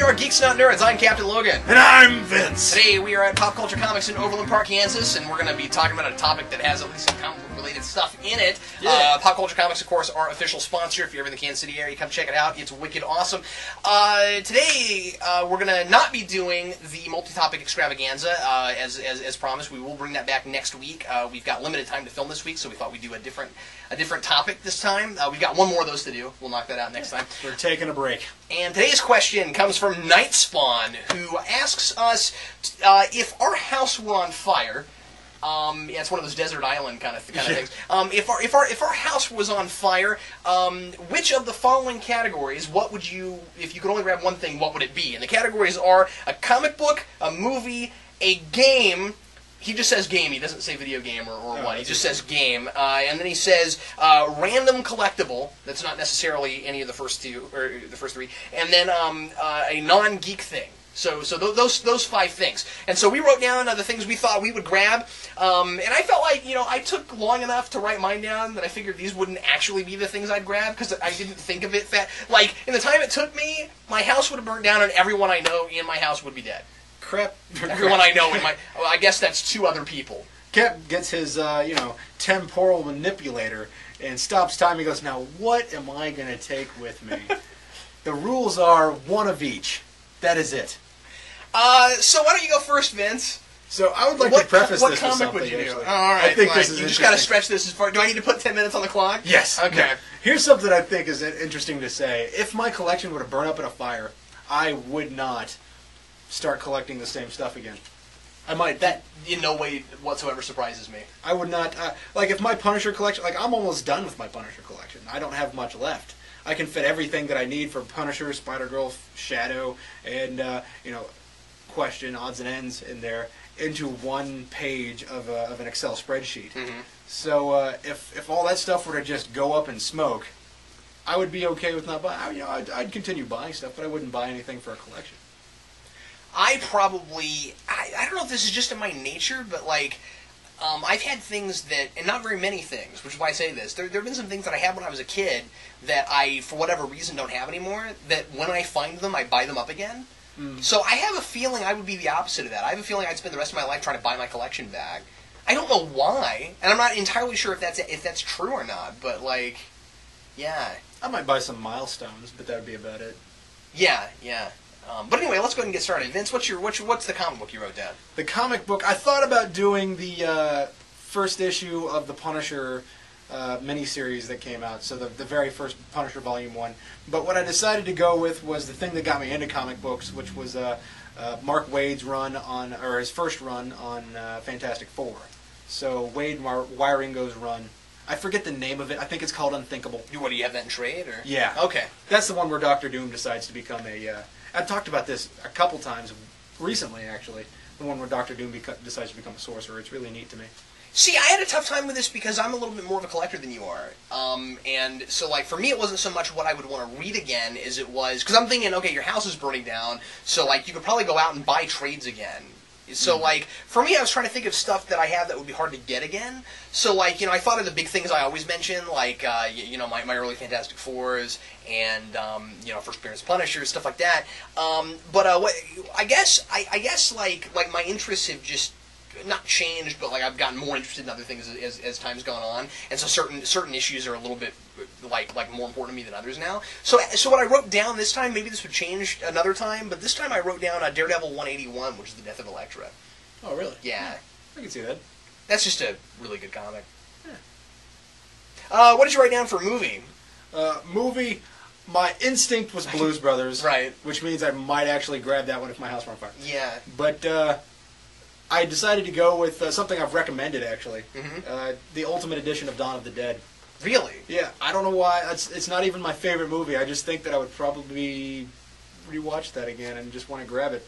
are Geeks Not Nerds. I'm Captain Logan. And I'm Vince. Today we are at Pop Culture Comics in Overland Park, Kansas, and we're going to be talking about a topic that has at least some comic book related stuff in it. Yeah. Pop Culture Comics, of course, our official sponsor. If you're ever in the Kansas City area, come check it out. It's wicked awesome. Today we're going to not be doing the multi-topic extravaganza as promised. We will bring that back next week. We've got limited time to film this week, so we thought we'd do a different topic this time. We've got one more of those to do. We'll knock that out next time. We're taking a break. And today's question comes from Nightspawn, who asks us if our house were on fire. Yeah, it's one of those desert island kind of things. If our house was on fire, which of the following categories? What would you, if you could only grab one thing, what would it be? And the categories are a comic book, a movie, a game. He just says game. He doesn't say video game or what. He just says game. And then he says random collectible. That's not necessarily any of the first two or the first three. And then a non-geek thing. So those five things. And so we wrote down the things we thought we would grab. And I felt like, I took long enough to write mine down that I figured these wouldn't actually be the things I'd grab because I didn't think of it like in the time it took me, my house would have burned down and everyone I know in my house would be dead. Crap. Everyone I know in my... Well, I guess that's two other people. Cap gets his, temporal manipulator and stops time. He goes, now what am I going to take with me? The rules are one of each. That is it. So why don't you go first, Vince? So I would like to preface this with something. What comic would you do? Actually. All right, I think fine. this is You just got to stretch this as far... Do I need to put 10 minutes on the clock? Yes. Okay. No. Here's something I think is interesting to say. If my collection were to burn up in a fire, I would not start collecting the same stuff again. I might. That in no way whatsoever surprises me. I would not. If my Punisher collection, I'm almost done with my Punisher collection. I don't have much left. I can fit everything that I need for Punisher, Spider-Girl, Shadow, and Question, odds and ends in there into one page of an Excel spreadsheet. Mm-hmm. So if all that stuff were to just go up in smoke, I would be okay with not buying. I'd continue buying stuff, but I wouldn't buy anything for a collection. I don't know if this is just in my nature, but I've had things that, and not very many things, which is why I say this. There have been some things that I had when I was a kid that I, for whatever reason, don't have anymore, that when I find them, I buy them up again. Mm. So I have a feeling I would be the opposite of that. I have a feeling I'd spend the rest of my life trying to buy my collection back. I don't know why, and I'm not entirely sure if that's true or not, but, yeah. I might buy some milestones, but that would be about it. Yeah. But anyway, let's go ahead and get started. Vince, what's the comic book you wrote down? The comic book, I thought about doing the first issue of the Punisher miniseries that came out, so the very first Punisher Volume 1. But what I decided to go with was the thing that got me into comic books, which was Mark Waid's run on, or his first run on Fantastic Four. So Waid Wieringo's run. I forget the name of it. I think it's called Unthinkable. What, do you have that in trade? Or? Yeah. Okay. That's the one where Dr. Doom decides to become a... I've talked about this a couple times recently, actually. The one where Dr. Doom decides to become a sorcerer. It's really neat to me. See, I had a tough time with this because I'm a little bit more of a collector than you are. And so, for me, it wasn't so much what I would want to read again as it was... Because I'm thinking, okay, your house is burning down, so, you could probably go out and buy trades again. So, for me, I was trying to think of stuff that I have that would be hard to get again. So, I thought of the big things I always mention, my early Fantastic Fours and, first appearance Punisher, stuff like that. But I guess, my interests have just not changed, but, I've gotten more interested in other things as time's gone on. And so certain issues are a little bit, more important to me than others now. So what I wrote down this time, maybe this would change another time, but this time I wrote down Daredevil 181, which is the death of Elektra. Oh, really? Yeah. I can see that. That's just a really good comic. Yeah. What did you write down for movie? Movie, my instinct was Blues Brothers. Right. Which means I might actually grab that one if my house were on fire. Yeah. But I decided to go with something I've recommended, actually. Mm-hmm. The Ultimate Edition of Dawn of the Dead. Really? Yeah. I don't know why. It's not even my favorite movie. I just think that I would probably rewatch that again and just want to grab it.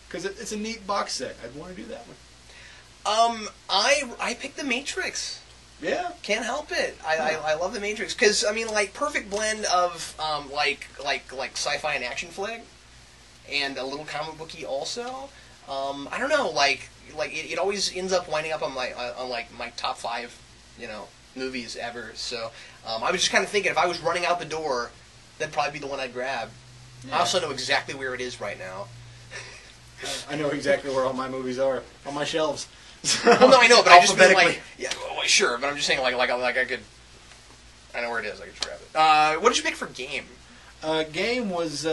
Because it's a neat box set. I'd want to do that one. I picked The Matrix. Yeah. Can't help it. I love The Matrix. Because, perfect blend of, sci-fi and action flick. And a little comic booky also. I don't know, it always ends up winding up on my top 5, movies ever. So I was just kind of thinking if I was running out the door, that'd probably be the one I'd grab. I also know exactly where it is right now. I know exactly where all my movies are on my shelves. Well, no, I know, but I just mean like, yeah, well, sure, but I'm just saying like I could, I know where it is. I could just grab it. What did you pick for game? Game was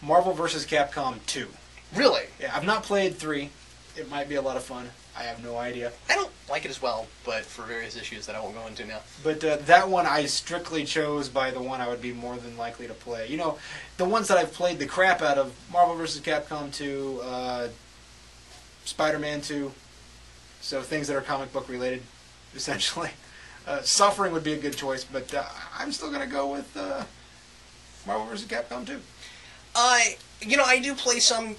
Marvel vs. Capcom 2. Really? Yeah, I've not played 3. It might be a lot of fun. I have no idea. I don't like it as well, but for various issues that I won't go into now. But that one I strictly chose by the one I would be more than likely to play. You know, the ones that I've played the crap out of, Marvel vs. Capcom 2, Spider-Man 2, so things that are comic book related, essentially. Suffering would be a good choice, but I'm still going to go with Marvel vs. Capcom 2. You know, I do play some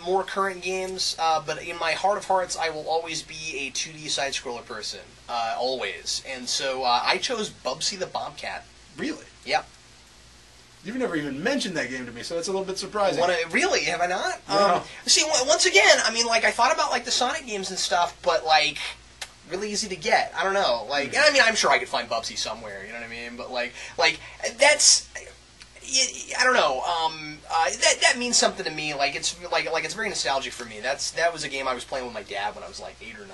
more current games, but in my heart of hearts, I will always be a 2D side-scroller person, always. And so I chose Bubsy the Bobcat. Really? Yep. You've never even mentioned that game to me, so that's a little bit surprising. Really? Have I not? No. See, once again, I mean, like, I thought about, like, the Sonic games and stuff, but, like, really easy to get. I don't know. Like, and I mean, I'm sure I could find Bubsy somewhere, you know what I mean? But, like that's... I don't know. That means something to me. Like it's very nostalgic for me. That was a game I was playing with my dad when I was like 8 or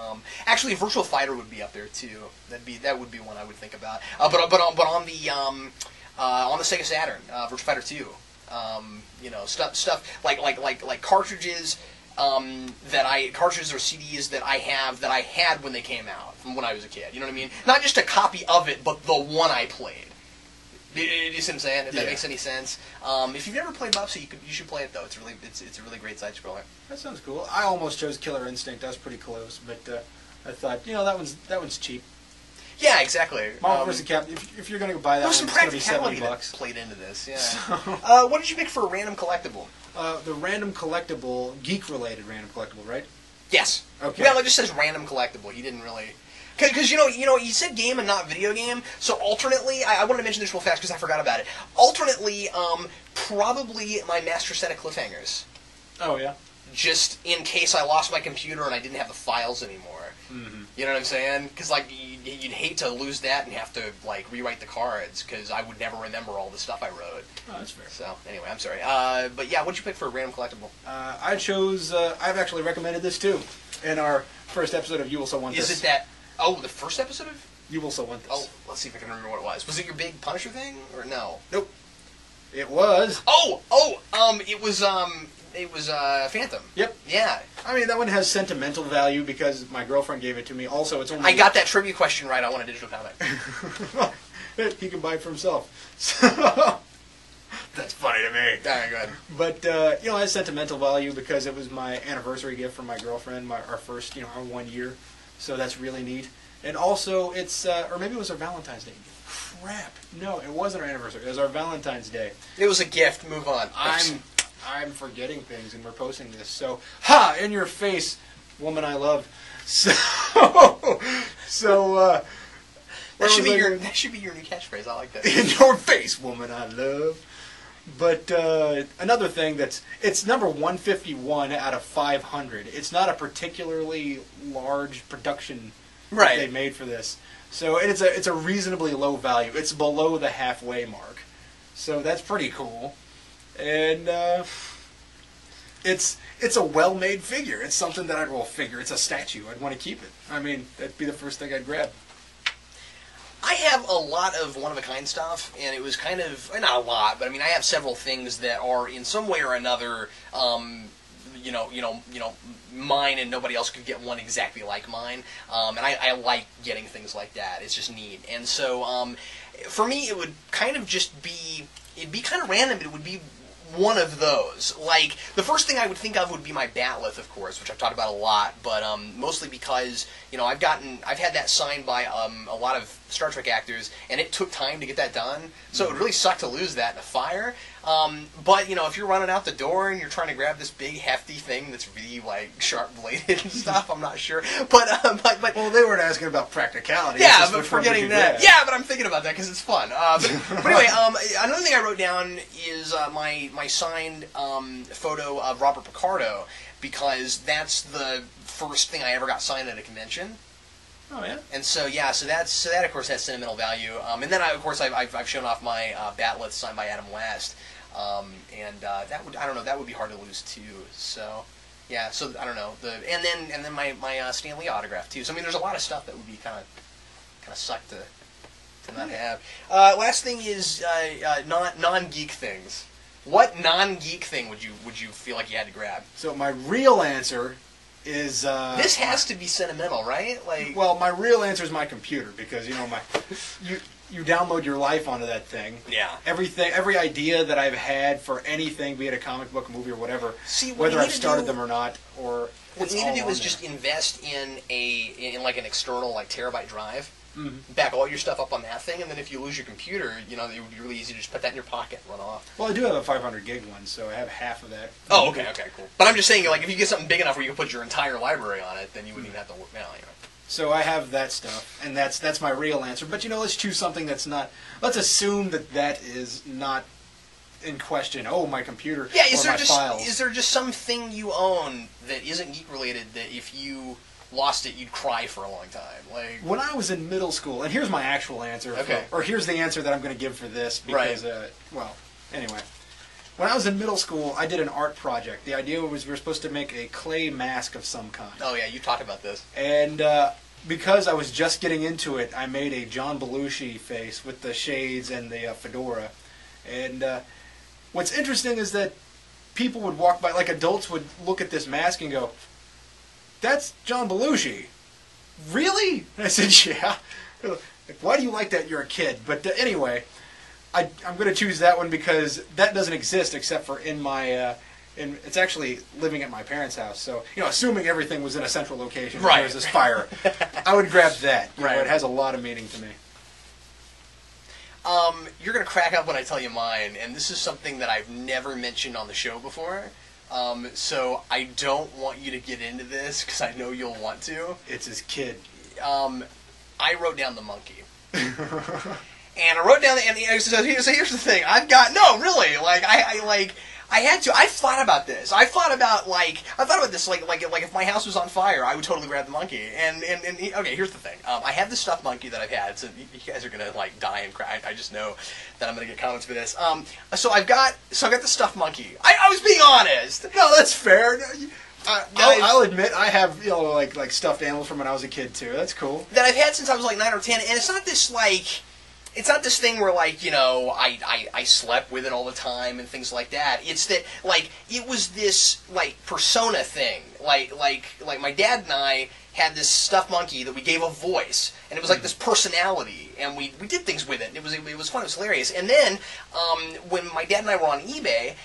9. Actually, Virtual Fighter would be up there too. That would be one I would think about. But on the Sega Saturn, Virtual Fighter 2. You know, stuff like cartridges. Cartridges or CDs that I had when they came out from when I was a kid. You know what I mean? Not just a copy of it, but the one I played. Do you see what I'm saying? If that makes any sense. If you've never played Bubsy, you should play it though. It's a really great side scroller. That sounds cool. I almost chose Killer Instinct. I was pretty close, but I thought, you know, that one's cheap. Yeah, exactly. Marvel vs. Capcom. If you're going to buy that, there's some it's going to be practicality $70. that played into this. Yeah. So, what did you pick for a random collectible? The random collectible, geek-related random collectible, right? Yes. Okay. Well, it just says random collectible. He didn't really. Because, you know, you said game and not video game, so alternately, I wanted to mention this real fast because I forgot about it. Alternately, probably my master set of cliffhangers. Oh, yeah? Just in case I lost my computer and I didn't have the files anymore. Mm-hmm. You know what I'm saying? Because, like, you'd hate to lose that and have to, like, rewrite the cards, because I would never remember all the stuff I wrote. Oh, that's fair. So, anyway, I'm sorry. But, yeah, what'd you pick for a random collectible? I chose, I've actually recommended this, too, in our first episode of You Will So Want This. Is it that... Oh, the first episode of... You Will So Want This. Oh, let's see if I can remember what it was. Was it your big Punisher thing, or no? Nope. It was. It was Phantom. Yep. Yeah. I mean, that one has sentimental value because my girlfriend gave it to me. Also, it's only... I got that trivia question right. I want a digital comic. He can buy it for himself. So... That's funny to me. All right, go ahead. But, you know, it has sentimental value because it was my anniversary gift from my girlfriend, our first, you know, our 1 year. So that's really neat. And also, it's, or maybe it was our Valentine's Day gift. Crap. No, it wasn't our anniversary. It was our Valentine's Day. It was a gift. Move on. I'm forgetting things, and we're posting this. So, ha! In your face, woman I love. So, that should be your new catchphrase. I like that. In your face, woman I love. But another thing it's number 151 out of 500. It's not a particularly large production that they made for this. So it's a reasonably low value. It's below the halfway mark. So that's pretty cool. And it's a well-made figure. It's something that it's a statue. I'd want to keep it. I mean, that'd be the first thing I'd grab. I have a lot of one-of-a-kind stuff, and it was kind of, not a lot, but I mean, I have several things that are in some way or another, mine, and nobody else could get one exactly like mine. And I like getting things like that. It's just neat. And so, for me, it would kind of just be, it'd be kind of random. It would be one of those. Like, the first thing I would think of would be my Batleth, of course, which I've talked about a lot, but mostly because, you know, I've had that signed by a lot of Star Trek actors, and it took time to get that done, so it really sucked to lose that in a fire. But, you know, if you're running out the door and you're trying to grab this big, hefty thing that's really, like, sharp-bladed and stuff, I'm not sure. But well, they weren't asking about practicality. Yeah, but forgetting that. Yeah, but I'm thinking about that because it's fun. But anyway, another thing I wrote down is my signed photo of Robert Picardo, because that's the first thing I ever got signed at a convention. Oh yeah. And so that of course has sentimental value. And then of course I've shown off my Batleth signed by Adam West. That would, I don't know, that would be hard to lose too. So yeah, so I don't know, and then my Stan Lee autograph too. So I mean, there's a lot of stuff that would be kind of suck to not have. Last thing is non-geek things. What non-geek thing would you feel like you had to grab? So my real answer is this has to be sentimental, right? Like, well, my real answer is my computer, because you download your life onto that thing. Yeah. Every idea that I've had for anything, be it a comic book, a movie, or whatever, see, whether I've started them or not, or what you need to do is just invest in like an external like terabyte drive. Mm-hmm. Back all your stuff up on that thing, and then if you lose your computer, it would be really easy to just put that in your pocket and run off. Well, I do have a 500 gig one, so I have half of that. Oh, okay, cool. But I'm just saying, like, if you get something big enough where you can put your entire library on it, then you wouldn't even have to work now. So I have that stuff, and that's my real answer. But let's choose something that's not. Let's assume that is not in question. Oh, my computer. Yeah, files. Is there just something you own that isn't geek related that if you lost it, you'd cry for a long time? Like, when I was in middle school, and here's my actual answer. Okay. Or here's the answer that I'm going to give for this, because, well, anyway. When I was in middle school, I did an art project. The idea was we were supposed to make a clay mask of some kind. Oh, yeah, you talked about this. And because I was just getting into it, I made a John Belushi face with the shades and the fedora. And what's interesting is that people would walk by, like adults would look at this mask and go, "That's John Belushi." Really? And I said, "Yeah." Like, why do you like that? You're a kid. But anyway, I'm going to choose that one because that doesn't exist except for in my. It's actually living at my parents' house. So, assuming everything was in a central location, right? There was this fire, I would grab that. Right. It has a lot of meaning to me. You're going to crack up when I tell you mine, and this is something that I've never mentioned on the show before. So I don't want you to get into this because I know you'll want to. It's his kid. I wrote down the monkey. And I wrote down so here's the thing. I had to. I thought about this. I thought about this like if my house was on fire, I would totally grab the monkey. And okay, here's the thing. I have this stuffed monkey that I've had. So you guys are gonna die and cry. I just know that I'm gonna get comments for this. So I've got the stuffed monkey. I was being honest. No, that's fair. I'll admit I have like stuffed animals from when I was a kid too. That's cool. That I've had since I was like 9 or 10, and it's not this it's not this thing where I slept with it all the time and things like that. It's that it was this persona thing. Like my dad and I had this stuffed monkey that we gave a voice, and it was like this personality, and we did things with it. And it was fun. It was hilarious. And then when my dad and I were on eBay,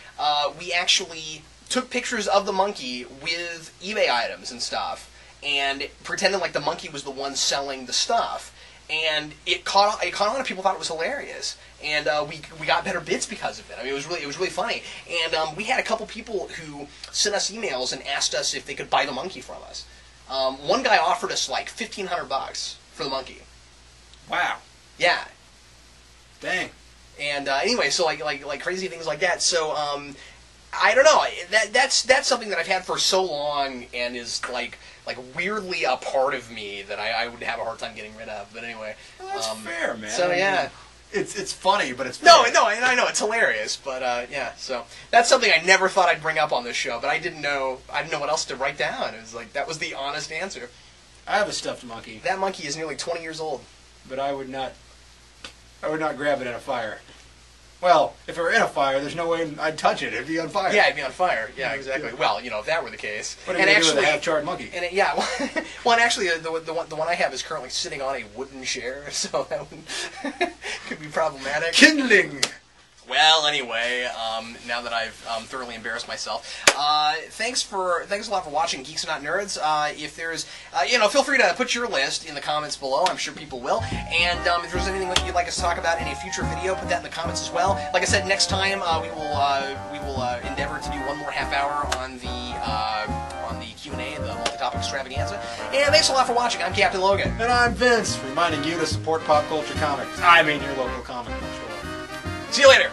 we actually took pictures of the monkey with eBay items and stuff, and pretended like the monkey was the one selling the stuff. And it caught on, and people thought it was hilarious. And we got better bids because of it. I mean, it was really funny. And we had a couple people who sent us emails and asked us if they could buy the monkey from us. One guy offered us like $1,500 for the monkey. Wow. Yeah. Dang. And anyway, so like crazy things like that. So I don't know. That's something that I've had for so long and is like weirdly a part of me that I would have a hard time getting rid of. But anyway, well, that's fair, man. So yeah, it's funny, but it's fair. No, I know it's hilarious, but yeah. So that's something I never thought I'd bring up on this show, but I didn't know what else to write down. It was like that was the honest answer. I have a stuffed monkey. That monkey is nearly 20 years old. But I would not grab it in a fire. Well, if it were in a fire, there's no way I'd touch it. It'd be on fire. Yeah, it'd be on fire. Yeah, exactly. Well, if that were the case. What are you going to do with a half-charred monkey? And and actually, the one I have is currently sitting on a wooden chair, so that could be problematic. Kindling! Well, anyway, now that I've thoroughly embarrassed myself, thanks a lot for watching Geeks and Not Nerds. If there's, feel free to put your list in the comments below. I'm sure people will. And if there's anything that you'd like us to talk about in a future video, put that in the comments as well. Like I said, next time we will endeavor to do one more half hour on the Q&A, the multi-topic extravaganza. And thanks a lot for watching. I'm Captain Logan. And I'm Vince, reminding you to support pop culture comics. I mean your local comic book store. See you later.